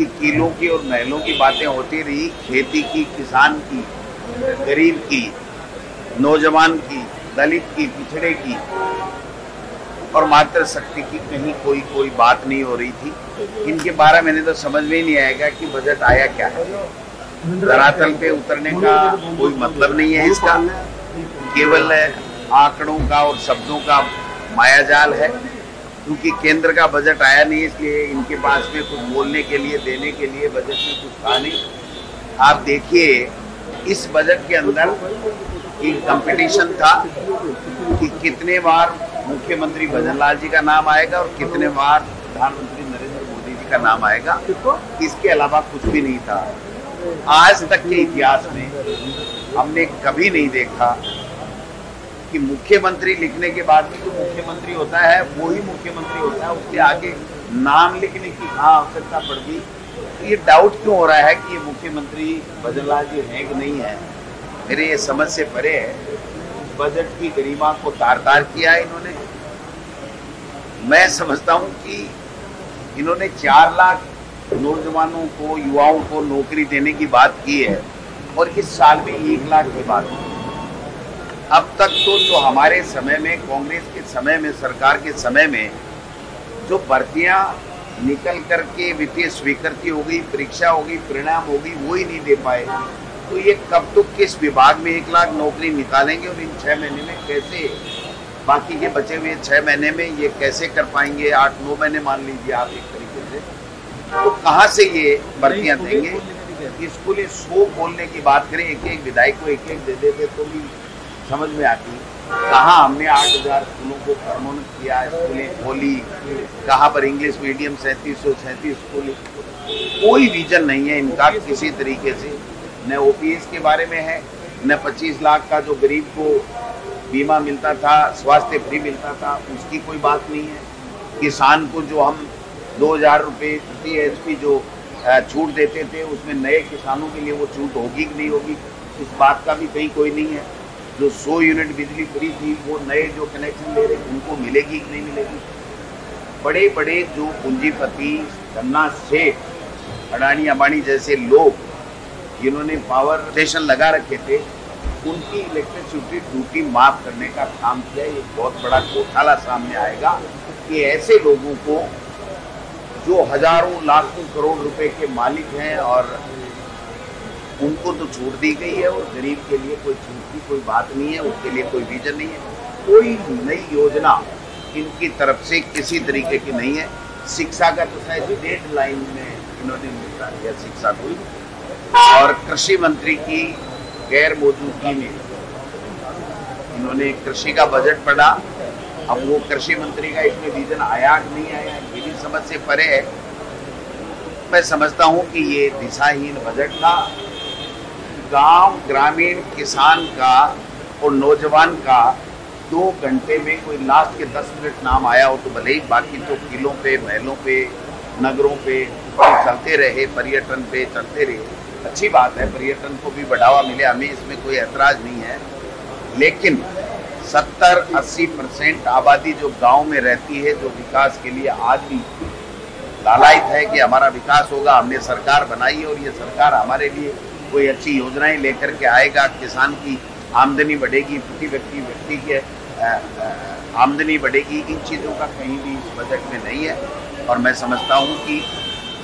कि किलों की और महलों की बातें होती रही, खेती की, किसान की, गरीब की, नौजवान की, दलित की, पिछड़े की और मातृशक्ति की कहीं कोई बात नहीं हो रही थी। इनके 12 महीने तो समझ में ही नहीं आएगा कि बजट आया क्या है। धरातल पे उतरने का कोई मतलब नहीं है इसका, केवल आंकड़ों का और शब्दों का मायाजाल है। क्योंकि केंद्र का बजट आया नहीं, इसलिए इनके पास में कुछ बोलने के लिए, देने के लिए बजट में कुछ था नहीं। आप देखिए इस बजट के अंदर एक कंपटीशन था कि कितने बार मुख्यमंत्री भजनलाल जी का नाम आएगा और कितने बार प्रधानमंत्री नरेंद्र मोदी जी का नाम आएगा। इसके अलावा कुछ भी नहीं था। आज तक के इतिहास में हमने कभी नहीं देखा कि मुख्यमंत्री लिखने के बाद भी जो मुख्यमंत्री होता है वो ही मुख्यमंत्री होता है, उसके आगे नाम लिखने की आवश्यकता पड़ गई। तो ये डाउट क्यों हो रहा है कि ये मुख्यमंत्री भजनलाल जी हैं कि नहीं है, मेरे ये समझ से परे है। बजट की गरिमा को तार-तार किया है इन्होंने। मैं समझता हूं कि इन्होंने 4 लाख नौजवानों को, युवाओं को नौकरी देने की बात की है और इस साल में 1 लाख की बात की। अब तक तो जो हमारे समय में, कांग्रेस के समय में, सरकार के समय में जो भर्तियां निकल करके वित्तीय स्वीकृति हो गई, परीक्षा हो गई, परिणाम हो गई, वो ही नहीं दे पाए। तो ये कब तो किस विभाग में 1 लाख नौकरी निकालेंगे और इन 6 महीने में कैसे, बाकी के बचे हुए 6 महीने में ये कैसे कर पाएंगे? 8-9 महीने मान लीजिए आप एक तरीके से, तो कहाँ से ये भर्तियां देंगे? स्कूली 100 बोलने की बात करें, एक विधायक को एक दे देते तो भी समझ में आती। कहाँ हमने 8000 स्कूलों को प्रोन्नत किया, स्कूलें खोली, कहाँ पर इंग्लिश मीडियम 3737 स्कूल। कोई विजन नहीं है इनका किसी तरीके से। न ओपीएस के बारे में है, न 25 लाख का जो गरीब को बीमा मिलता था, स्वास्थ्य फ्री मिलता था, उसकी कोई बात नहीं है। किसान को जो हम 2000 रुपये प्रति एचपी जो छूट देते थे, उसमें नए किसानों के लिए वो छूट होगी कि नहीं होगी, इस बात का भी कहीं कोई नहीं है। जो 100 यूनिट बिजली फ्री थी, वो नए जो कनेक्शन ले रहे उनको मिलेगी कि नहीं मिलेगी। बड़े बड़े जो पूंजीपति, धन्ना सेठ, अडानी अंबानी जैसे लोग जिन्होंने पावर स्टेशन लगा रखे थे, उनकी इलेक्ट्रिसिटी ड्यूटी माफ करने का काम किया। ये बहुत बड़ा घोटाला सामने आएगा कि ऐसे लोगों को जो हजारों लाखों करोड़ रुपए के मालिक हैं और उनको तो छूट दी गई है और गरीब के लिए कोई छूट की कोई बात नहीं है, उसके लिए कोई विजन नहीं है, कोई नई योजना इनकी तरफ से किसी तरीके की नहीं है। शिक्षा का तो शायद डेडलाइन में इन्होंने निपटा दिया शिक्षा को, और कृषि मंत्री की गैर मौजूदगी में इन्होंने कृषि का बजट पढ़ा। अब वो कृषि मंत्री का इसमें विजन आया कि नहीं आया, ये भी समझ से परे है। मैं समझता हूँ कि ये दिशाहीन बजट था। गांव, ग्रामीण किसान का और नौजवान का 2 घंटे में कोई लास्ट के 10 मिनट नाम आया हो तो भले ही, बाकी तो किलों पे, महलों पे, नगरों पे चलते रहे, पर्यटन पे चलते रहे। अच्छी बात है, पर्यटन को भी बढ़ावा मिले, हमें इसमें कोई ऐतराज नहीं है। लेकिन 70-80% आबादी जो गांव में रहती है, जो विकास के लिए आज भी लालायित है कि हमारा विकास होगा, हमने सरकार बनाई और ये सरकार हमारे लिए कोई अच्छी योजनाएं लेकर के आएगा, किसान की आमदनी बढ़ेगी, प्रति व्यक्ति की आमदनी बढ़ेगी, इन चीज़ों का कहीं भी इस बजट में नहीं है। और मैं समझता हूँ कि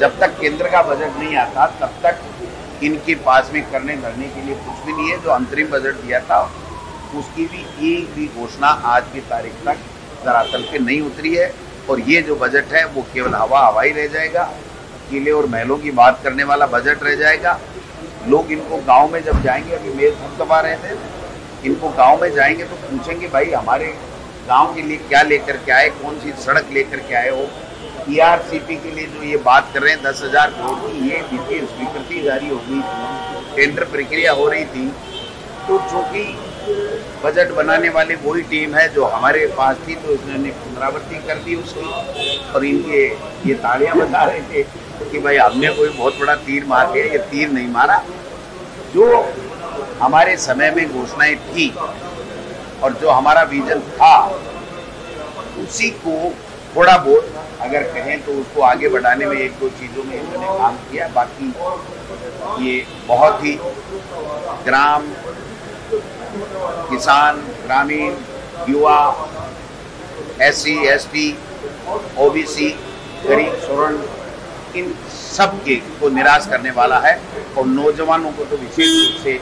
जब तक केंद्र का बजट नहीं आता तब तक इनके पास में करने धरने के लिए कुछ भी नहीं है। जो अंतरिम बजट दिया था उसकी भी एक भी घोषणा आज की तारीख तक धरातल पे नहीं उतरी है, और ये जो बजट है वो केवल हवा ही रह जाएगा, किले और महलों की बात करने वाला बजट रह जाएगा। लोग इनको गांव में जब जाएंगे, अभी मेल हम दबा रहे थे, इनको गांव में जाएंगे तो पूछेंगे भाई हमारे गांव के लिए क्या लेकर के आए, कौन सी सड़क लेकर के आए हो। ईआरसीपी के लिए जो ये बात कर रहे हैं 10,000 करोड़ की, ये वित्तीय स्वीकृति जारी हो गई थी, टेंडर प्रक्रिया हो रही थी। तो चूंकि बजट बनाने वाले वही टीम है जो हमारे पास थी, तो इसने पुनरावृत्ति कर दी उसकी, और इनके ये तालियां बजा रहे थे कि भाई हमने कोई बहुत बड़ा तीर मार के, ये तीर नहीं मारा। जो हमारे समय में घोषणाएं थी और जो हमारा विजन था, उसी को थोड़ा बहुत अगर कहें तो उसको आगे बढ़ाने में एक दो चीज़ों में इन्होंने काम किया। बाकी ये बहुत ही ग्राम, किसान, ग्रामीण, युवा, SC, ST, OBC, गरीब, स्वर्ण, इन सब के को निराश करने वाला है और नौजवानों को तो विशेष रूप से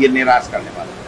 ये निराश करने वाला है।